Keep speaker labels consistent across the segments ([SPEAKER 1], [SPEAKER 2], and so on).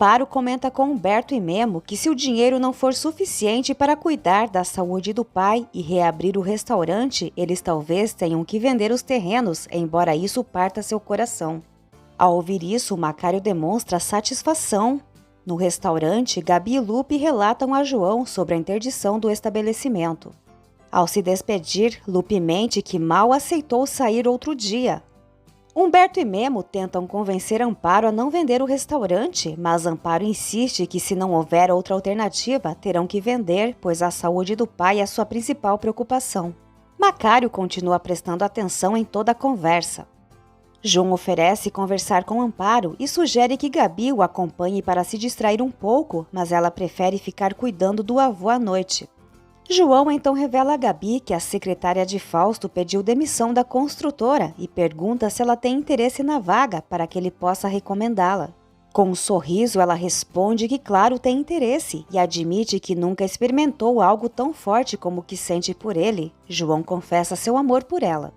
[SPEAKER 1] Amparo comenta com Humberto e Memo que se o dinheiro não for suficiente para cuidar da saúde do pai e reabrir o restaurante, eles talvez tenham que vender os terrenos, embora isso parta seu coração. Ao ouvir isso, Macário demonstra satisfação. No restaurante, Gabi e Lupe relatam a João sobre a interdição do estabelecimento. Ao se despedir, Lupe mente que mal aceitou sair outro dia. Humberto e Memo tentam convencer Amparo a não vender o restaurante, mas Amparo insiste que se não houver outra alternativa, terão que vender, pois a saúde do pai é sua principal preocupação. Macário continua prestando atenção em toda a conversa. João oferece conversar com Amparo e sugere que Gabi o acompanhe para se distrair um pouco, mas ela prefere ficar cuidando do avô à noite. João então revela a Gabi que a secretária de Fausto pediu demissão da construtora e pergunta se ela tem interesse na vaga para que ele possa recomendá-la. Com um sorriso, ela responde que claro tem interesse e admite que nunca experimentou algo tão forte como o que sente por ele. João confessa seu amor por ela.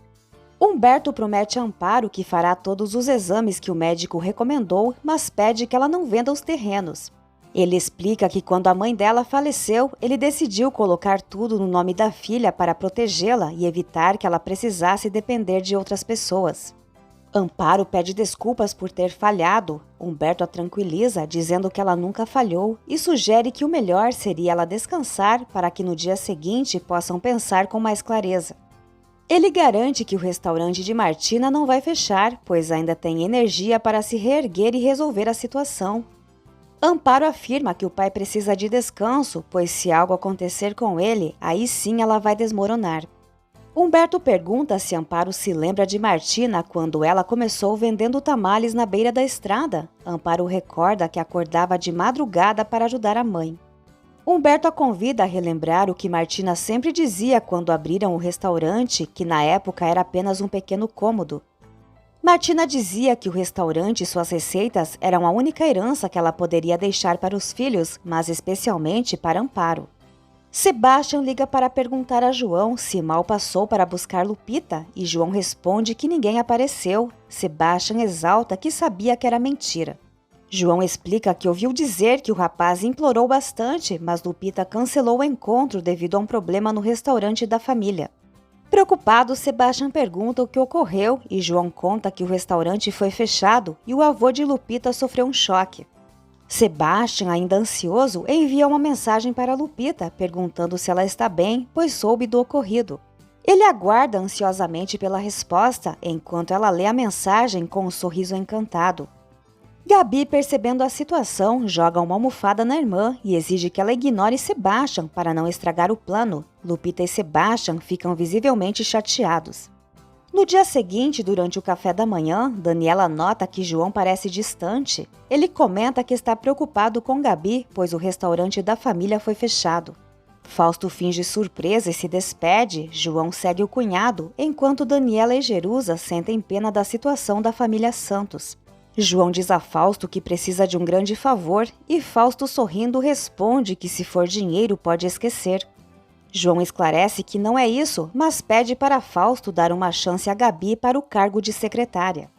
[SPEAKER 1] Humberto promete a Amparo que fará todos os exames que o médico recomendou, mas pede que ela não venda os terrenos. Ele explica que quando a mãe dela faleceu, ele decidiu colocar tudo no nome da filha para protegê-la e evitar que ela precisasse depender de outras pessoas. Amparo pede desculpas por ter falhado. Humberto a tranquiliza, dizendo que ela nunca falhou e sugere que o melhor seria ela descansar para que no dia seguinte possam pensar com mais clareza. Ele garante que o restaurante de Martina não vai fechar, pois ainda tem energia para se reerguer e resolver a situação. Amparo afirma que o pai precisa de descanso, pois se algo acontecer com ele, aí sim ela vai desmoronar. Humberto pergunta se Amparo se lembra de Martina quando ela começou vendendo tamales na beira da estrada. Amparo recorda que acordava de madrugada para ajudar a mãe. Humberto a convida a relembrar o que Martina sempre dizia quando abriram o restaurante, que na época era apenas um pequeno cômodo. Martina dizia que o restaurante e suas receitas eram a única herança que ela poderia deixar para os filhos, mas especialmente para Amparo. Sebastião liga para perguntar a João se mal passou para buscar Lupita e João responde que ninguém apareceu. Sebastião exalta que sabia que era mentira. João explica que ouviu dizer que o rapaz implorou bastante, mas Lupita cancelou o encontro devido a um problema no restaurante da família. Preocupado, Sebastião pergunta o que ocorreu e João conta que o restaurante foi fechado e o avô de Lupita sofreu um choque. Sebastião, ainda ansioso, envia uma mensagem para Lupita perguntando se ela está bem, pois soube do ocorrido. Ele aguarda ansiosamente pela resposta enquanto ela lê a mensagem com um sorriso encantado. Gabi, percebendo a situação, joga uma almofada na irmã e exige que ela ignore Sebastião para não estragar o plano. Lupita e Sebastião ficam visivelmente chateados. No dia seguinte, durante o café da manhã, Daniela nota que João parece distante. Ele comenta que está preocupado com Gabi, pois o restaurante da família foi fechado. Fausto finge surpresa e se despede. João segue o cunhado, enquanto Daniela e Jerusa sentem pena da situação da família Santos. João diz a Fausto que precisa de um grande favor e Fausto, sorrindo, responde que se for dinheiro pode esquecer. João esclarece que não é isso, mas pede para Fausto dar uma chance a Gabi para o cargo de secretária.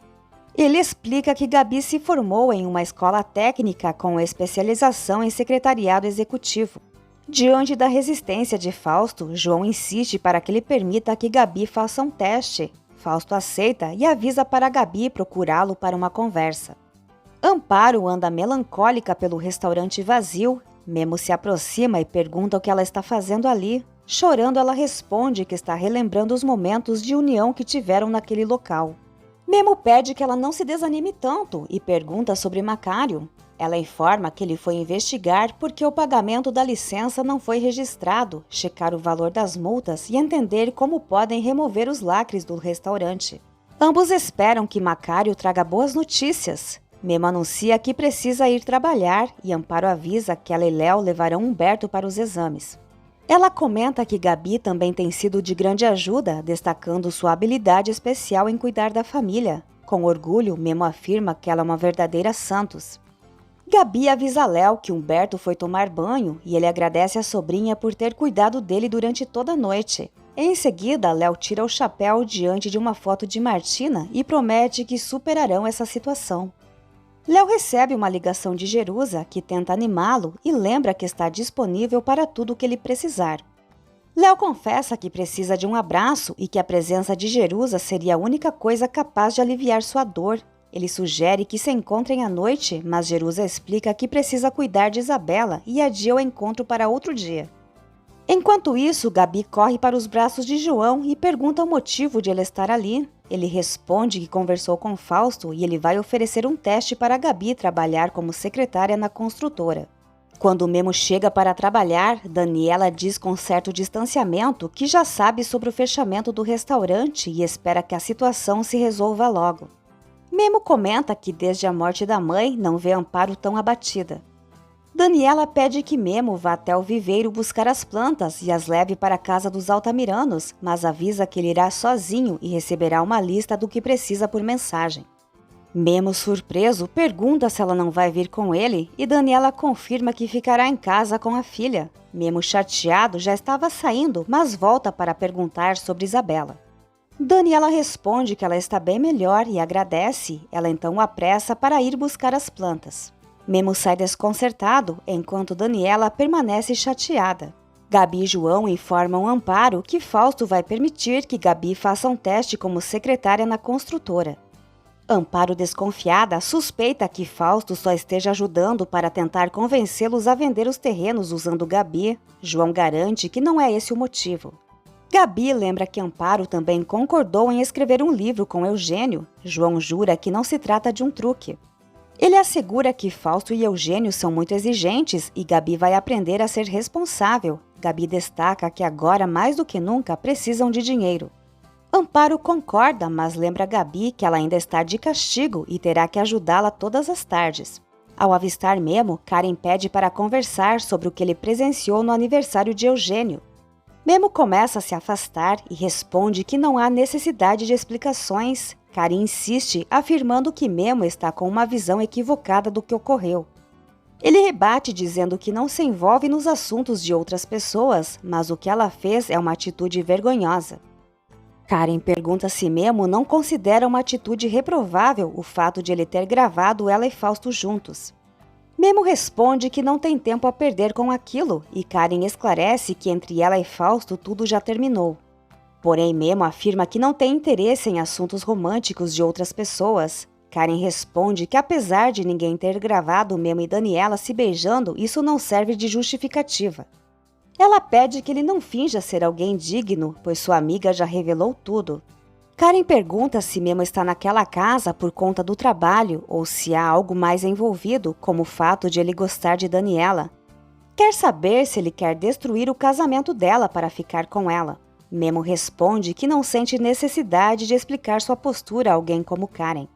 [SPEAKER 1] Ele explica que Gabi se formou em uma escola técnica com especialização em secretariado executivo. Diante da resistência de Fausto, João insiste para que ele permita que Gabi faça um teste. Fausto aceita e avisa para Gabi procurá-lo para uma conversa. Amparo anda melancólica pelo restaurante vazio. Memo se aproxima e pergunta o que ela está fazendo ali. Chorando, ela responde que está relembrando os momentos de união que tiveram naquele local. Memo pede que ela não se desanime tanto e pergunta sobre Macário. Ela informa que ele foi investigar porque o pagamento da licença não foi registrado, checar o valor das multas e entender como podem remover os lacres do restaurante. Ambos esperam que Macário traga boas notícias. Memo anuncia que precisa ir trabalhar e Amparo avisa que ela e Léo levarão Humberto para os exames. Ela comenta que Gabi também tem sido de grande ajuda, destacando sua habilidade especial em cuidar da família. Com orgulho, Memo afirma que ela é uma verdadeira Santos. Gabi avisa Léo que Humberto foi tomar banho e ele agradece a sobrinha por ter cuidado dele durante toda a noite. Em seguida, Léo tira o chapéu diante de uma foto de Martina e promete que superarão essa situação. Léo recebe uma ligação de Jerusa, que tenta animá-lo e lembra que está disponível para tudo o que ele precisar. Léo confessa que precisa de um abraço e que a presença de Jerusa seria a única coisa capaz de aliviar sua dor. Ele sugere que se encontrem à noite, mas Jerusa explica que precisa cuidar de Isabela e adia o encontro para outro dia. Enquanto isso, Gabi corre para os braços de João e pergunta o motivo de ele estar ali. Ele responde que conversou com Fausto e ele vai oferecer um teste para Gabi trabalhar como secretária na construtora. Quando Memo chega para trabalhar, Daniela diz com certo distanciamento que já sabe sobre o fechamento do restaurante e espera que a situação se resolva logo. Memo comenta que desde a morte da mãe não vê Amparo tão abatida. Daniela pede que Memo vá até o viveiro buscar as plantas e as leve para a casa dos Altamiranos, mas avisa que ele irá sozinho e receberá uma lista do que precisa por mensagem. Memo, surpreso, pergunta se ela não vai vir com ele e Daniela confirma que ficará em casa com a filha. Memo, chateado, já estava saindo, mas volta para perguntar sobre Isabela. Daniela responde que ela está bem melhor e agradece. Ela então o apressa para ir buscar as plantas. Memo sai desconcertado, enquanto Daniela permanece chateada. Gabi e João informam Amparo que Fausto vai permitir que Gabi faça um teste como secretária na construtora. Amparo, desconfiada, suspeita que Fausto só esteja ajudando para tentar convencê-los a vender os terrenos usando Gabi. João garante que não é esse o motivo. Gabi lembra que Amparo também concordou em escrever um livro com Eugênio. João jura que não se trata de um truque. Ele assegura que Fausto e Eugênio são muito exigentes e Gabi vai aprender a ser responsável. Gabi destaca que agora, mais do que nunca, precisam de dinheiro. Amparo concorda, mas lembra Gabi que ela ainda está de castigo e terá que ajudá-la todas as tardes. Ao avistar Memo, Karen pede para conversar sobre o que ele presenciou no aniversário de Eugênio. Memo começa a se afastar e responde que não há necessidade de explicações. Karen insiste, afirmando que Memo está com uma visão equivocada do que ocorreu. Ele rebate dizendo que não se envolve nos assuntos de outras pessoas, mas o que ela fez é uma atitude vergonhosa. Karen pergunta se Memo não considera uma atitude reprovável o fato de ele ter gravado ela e Fausto juntos. Memo responde que não tem tempo a perder com aquilo e Karen esclarece que entre ela e Fausto tudo já terminou. Porém, Memo afirma que não tem interesse em assuntos românticos de outras pessoas. Karen responde que apesar de ninguém ter gravado Memo e Daniela se beijando, isso não serve de justificativa. Ela pede que ele não finja ser alguém digno, pois sua amiga já revelou tudo. Karen pergunta se Memo está naquela casa por conta do trabalho ou se há algo mais envolvido, como o fato de ele gostar de Daniela. Quer saber se ele quer destruir o casamento dela para ficar com ela. Memo responde que não sente necessidade de explicar sua postura a alguém como Karen.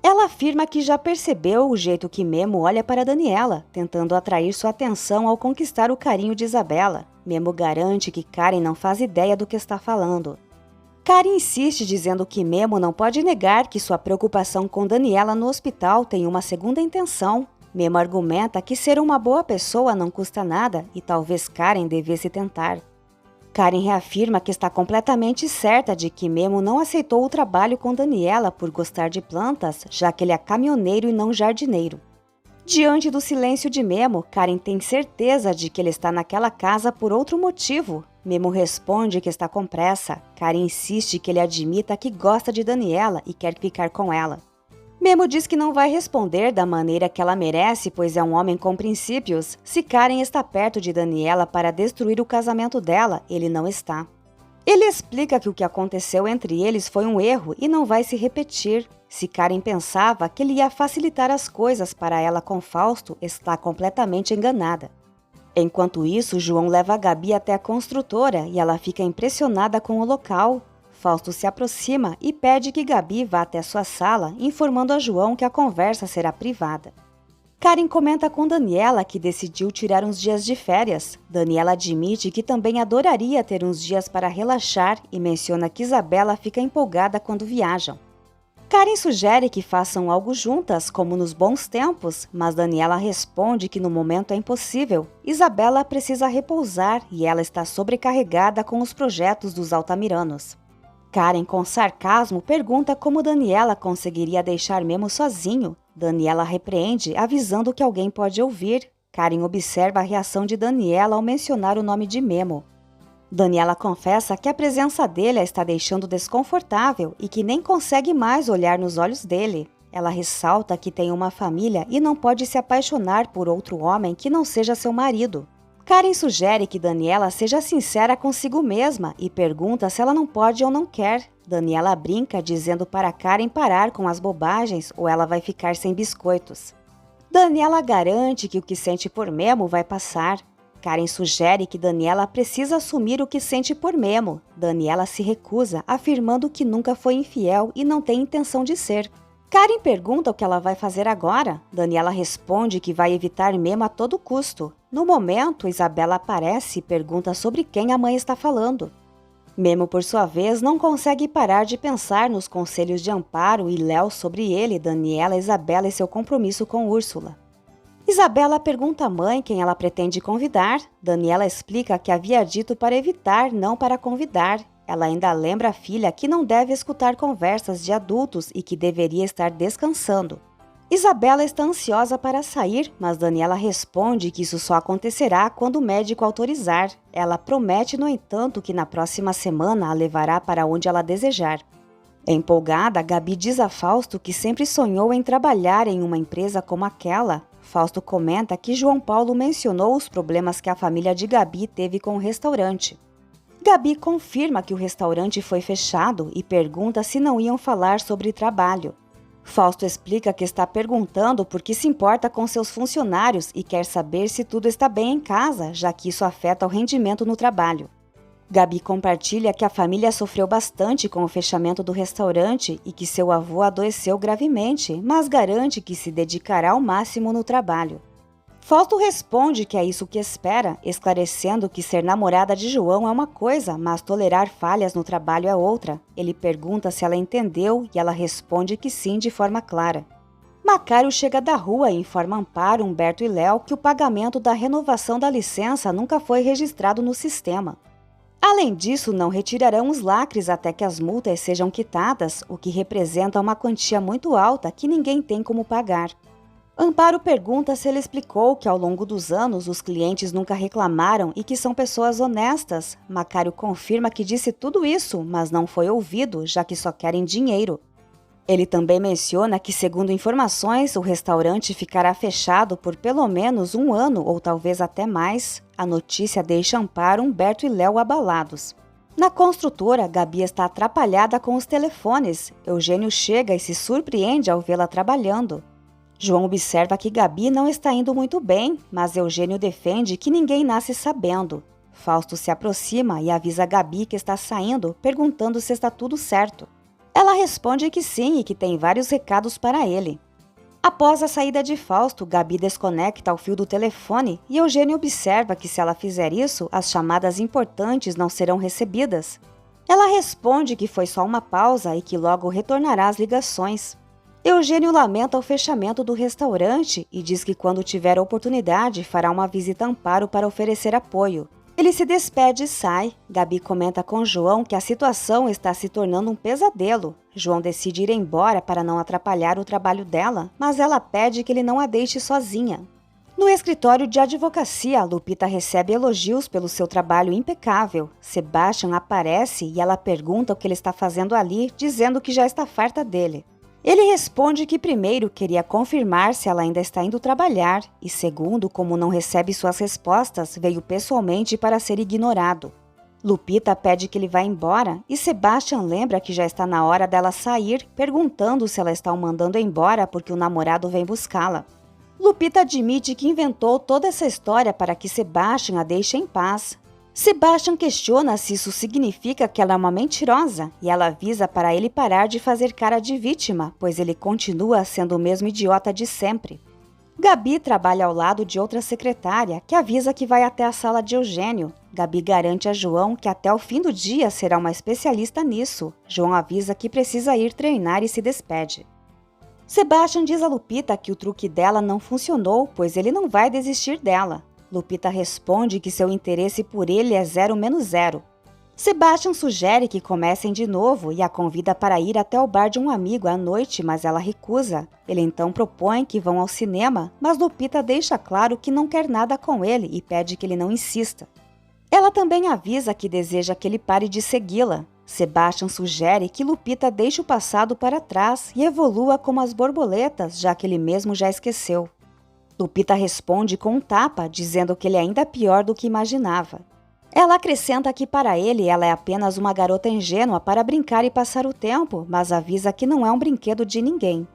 [SPEAKER 1] Ela afirma que já percebeu o jeito que Memo olha para Daniela, tentando atrair sua atenção ao conquistar o carinho de Isabela. Memo garante que Karen não faz ideia do que está falando. Karen insiste dizendo que Memo não pode negar que sua preocupação com Daniela no hospital tem uma segunda intenção. Memo argumenta que ser uma boa pessoa não custa nada e talvez Karen devesse tentar. Karen reafirma que está completamente certa de que Memo não aceitou o trabalho com Daniela por gostar de plantas, já que ele é caminhoneiro e não jardineiro. Diante do silêncio de Memo, Karen tem certeza de que ele está naquela casa por outro motivo. Memo responde que está com pressa. Karen insiste que ele admita que gosta de Daniela e quer ficar com ela. Memo diz que não vai responder da maneira que ela merece, pois é um homem com princípios. Se Karen está perto de Daniela para destruir o casamento dela, ele não está. Ele explica que o que aconteceu entre eles foi um erro e não vai se repetir. Se Karen pensava que ele ia facilitar as coisas para ela com Fausto, está completamente enganada. Enquanto isso, João leva a Gabi até a construtora e ela fica impressionada com o local. Fausto se aproxima e pede que Gabi vá até sua sala, informando a João que a conversa será privada. Karen comenta com Daniela que decidiu tirar uns dias de férias. Daniela admite que também adoraria ter uns dias para relaxar e menciona que Isabela fica empolgada quando viajam. Karen sugere que façam algo juntas, como nos bons tempos, mas Daniela responde que no momento é impossível. Isabela precisa repousar e ela está sobrecarregada com os projetos dos Altamiranos. Karen, com sarcasmo, pergunta como Daniela conseguiria deixar Memo sozinho. Daniela repreende, avisando que alguém pode ouvir. Karen observa a reação de Daniela ao mencionar o nome de Memo. Daniela confessa que a presença dele a está deixando desconfortável e que nem consegue mais olhar nos olhos dele. Ela ressalta que tem uma família e não pode se apaixonar por outro homem que não seja seu marido. Karen sugere que Daniela seja sincera consigo mesma e pergunta se ela não pode ou não quer. Daniela brinca dizendo para Karen parar com as bobagens ou ela vai ficar sem biscoitos. Daniela garante que o que sente por Memo vai passar. Karen sugere que Daniela precisa assumir o que sente por Memo. Daniela se recusa, afirmando que nunca foi infiel e não tem intenção de ser. Karen pergunta o que ela vai fazer agora. Daniela responde que vai evitar Memo a todo custo. No momento, Isabela aparece e pergunta sobre quem a mãe está falando. Memo, por sua vez, não consegue parar de pensar nos conselhos de Amparo e Léo sobre ele, Daniela, Isabela e seu compromisso com Úrsula. Isabela pergunta à mãe quem ela pretende convidar. Daniela explica que havia dito para evitar, não para convidar. Ela ainda lembra a filha que não deve escutar conversas de adultos e que deveria estar descansando. Isabela está ansiosa para sair, mas Daniela responde que isso só acontecerá quando o médico autorizar. Ela promete, no entanto, que na próxima semana a levará para onde ela desejar. Empolgada, Gabi diz a Fausto que sempre sonhou em trabalhar em uma empresa como aquela. Fausto comenta que João Paulo mencionou os problemas que a família de Gabi teve com o restaurante. Gabi confirma que o restaurante foi fechado e pergunta se não iam falar sobre trabalho. Fausto explica que está perguntando porque se importa com seus funcionários e quer saber se tudo está bem em casa, já que isso afeta o rendimento no trabalho. Gabi compartilha que a família sofreu bastante com o fechamento do restaurante e que seu avô adoeceu gravemente, mas garante que se dedicará ao máximo no trabalho. Fausto responde que é isso que espera, esclarecendo que ser namorada de João é uma coisa, mas tolerar falhas no trabalho é outra. Ele pergunta se ela entendeu e ela responde que sim de forma clara. Macário chega da rua e informa Amparo, Humberto e Léo que o pagamento da renovação da licença nunca foi registrado no sistema. Além disso, não retirarão os lacres até que as multas sejam quitadas, o que representa uma quantia muito alta que ninguém tem como pagar. Amparo pergunta se ele explicou que ao longo dos anos os clientes nunca reclamaram e que são pessoas honestas. Macário confirma que disse tudo isso, mas não foi ouvido, já que só querem dinheiro. Ele também menciona que, segundo informações, o restaurante ficará fechado por pelo menos 1 ano ou talvez até mais. A notícia deixa Amparo, Humberto e Léo abalados. Na construtora, Gabi está atrapalhada com os telefones. Eugênio chega e se surpreende ao vê-la trabalhando. João observa que Gabi não está indo muito bem, mas Eugênio defende que ninguém nasce sabendo. Fausto se aproxima e avisa Gabi que está saindo, perguntando se está tudo certo. Ela responde que sim e que tem vários recados para ele. Após a saída de Fausto, Gabi desconecta o fio do telefone e Eugênio observa que se ela fizer isso, as chamadas importantes não serão recebidas. Ela responde que foi só uma pausa e que logo retornará às ligações. Eugênio lamenta o fechamento do restaurante e diz que quando tiver oportunidade fará uma visita a Amparo para oferecer apoio. Ele se despede e sai. Gabi comenta com João que a situação está se tornando um pesadelo. João decide ir embora para não atrapalhar o trabalho dela, mas ela pede que ele não a deixe sozinha. No escritório de advocacia, Lupita recebe elogios pelo seu trabalho impecável. Sebastian aparece e ela pergunta o que ele está fazendo ali, dizendo que já está farta dele. Ele responde que primeiro queria confirmar se ela ainda está indo trabalhar e segundo, como não recebe suas respostas, veio pessoalmente para ser ignorado. Lupita pede que ele vá embora e Sebastian lembra que já está na hora dela sair, perguntando se ela está o mandando embora porque o namorado vem buscá-la. Lupita admite que inventou toda essa história para que Sebastian a deixe em paz. Sebastian questiona se isso significa que ela é uma mentirosa e ela avisa para ele parar de fazer cara de vítima, pois ele continua sendo o mesmo idiota de sempre. Gabi trabalha ao lado de outra secretária que avisa que vai até a sala de Eugênio. Gabi garante a João que até o fim do dia será uma especialista nisso. João avisa que precisa ir treinar e se despede. Sebastian diz a Lupita que o truque dela não funcionou, pois ele não vai desistir dela. Lupita responde que seu interesse por ele é 0 - 0. Sebastian sugere que comecem de novo e a convida para ir até o bar de um amigo à noite, mas ela recusa. Ele então propõe que vão ao cinema, mas Lupita deixa claro que não quer nada com ele e pede que ele não insista. Ela também avisa que deseja que ele pare de segui-la. Sebastian sugere que Lupita deixe o passado para trás e evolua como as borboletas, já que ele mesmo já esqueceu. Lupita responde com um tapa, dizendo que ele é ainda pior do que imaginava. Ela acrescenta que para ele ela é apenas uma garota ingênua para brincar e passar o tempo, mas avisa que não é um brinquedo de ninguém.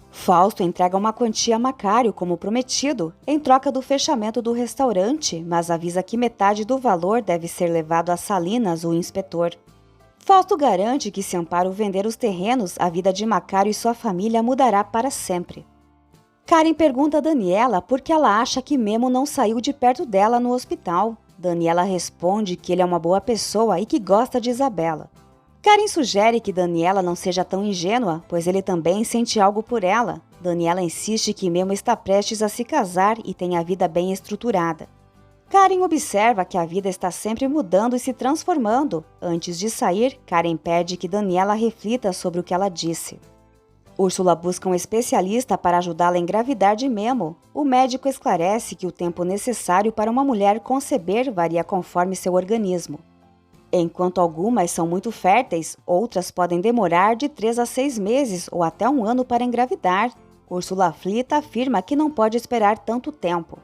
[SPEAKER 1] Fausto entrega uma quantia a Macário como prometido, em troca do fechamento do restaurante, mas avisa que metade do valor deve ser levado a Salinas, o inspetor. Fausto garante que se Amparo vender os terrenos, a vida de Macário e sua família mudará para sempre. Karen pergunta a Daniela por que ela acha que Memo não saiu de perto dela no hospital. Daniela responde que ele é uma boa pessoa e que gosta de Isabela. Karen sugere que Daniela não seja tão ingênua, pois ele também sente algo por ela. Daniela insiste que Memo está prestes a se casar e tem a vida bem estruturada. Karen observa que a vida está sempre mudando e se transformando. Antes de sair, Karen pede que Daniela reflita sobre o que ela disse. Úrsula busca um especialista para ajudá-la a engravidar de Memo. O médico esclarece que o tempo necessário para uma mulher conceber varia conforme seu organismo. Enquanto algumas são muito férteis, outras podem demorar de 3 a 6 meses ou até 1 ano para engravidar. Úrsula aflita afirma que não pode esperar tanto tempo.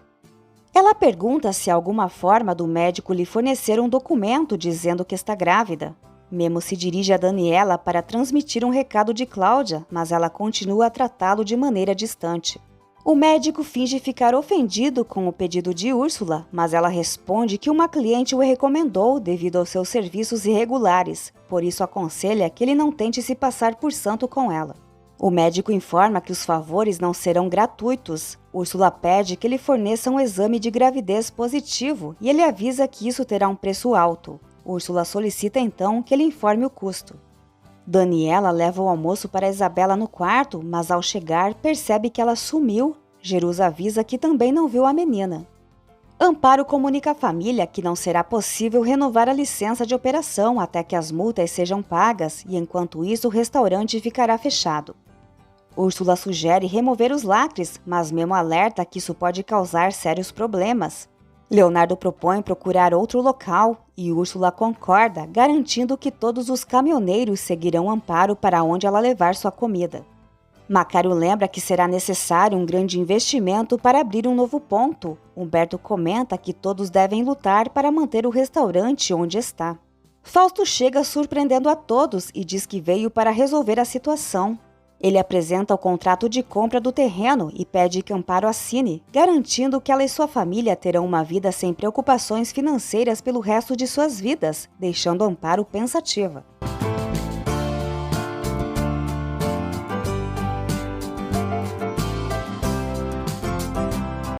[SPEAKER 1] Ela pergunta se há alguma forma do médico lhe fornecer um documento dizendo que está grávida. Memo se dirige a Daniela para transmitir um recado de Cláudia, mas ela continua a tratá-lo de maneira distante. O médico finge ficar ofendido com o pedido de Úrsula, mas ela responde que uma cliente o recomendou devido aos seus serviços irregulares, por isso aconselha que ele não tente se passar por santo com ela. O médico informa que os favores não serão gratuitos. Úrsula pede que ele forneça um exame de gravidez positivo e ele avisa que isso terá um preço alto. Úrsula solicita então que ele informe o custo. Daniela leva o almoço para Isabela no quarto, mas ao chegar percebe que ela sumiu. Jerusa avisa que também não viu a menina. Amparo comunica à família que não será possível renovar a licença de operação até que as multas sejam pagas e enquanto isso o restaurante ficará fechado. Úrsula sugere remover os lacres, mas Memo alerta que isso pode causar sérios problemas. Leonardo propõe procurar outro local e Úrsula concorda, garantindo que todos os caminhoneiros seguirão Amparo para onde ela levar sua comida. Macário lembra que será necessário um grande investimento para abrir um novo ponto. Humberto comenta que todos devem lutar para manter o restaurante onde está. Fausto chega surpreendendo a todos e diz que veio para resolver a situação. Ele apresenta o contrato de compra do terreno e pede que Amparo assine, garantindo que ela e sua família terão uma vida sem preocupações financeiras pelo resto de suas vidas, deixando Amparo pensativa.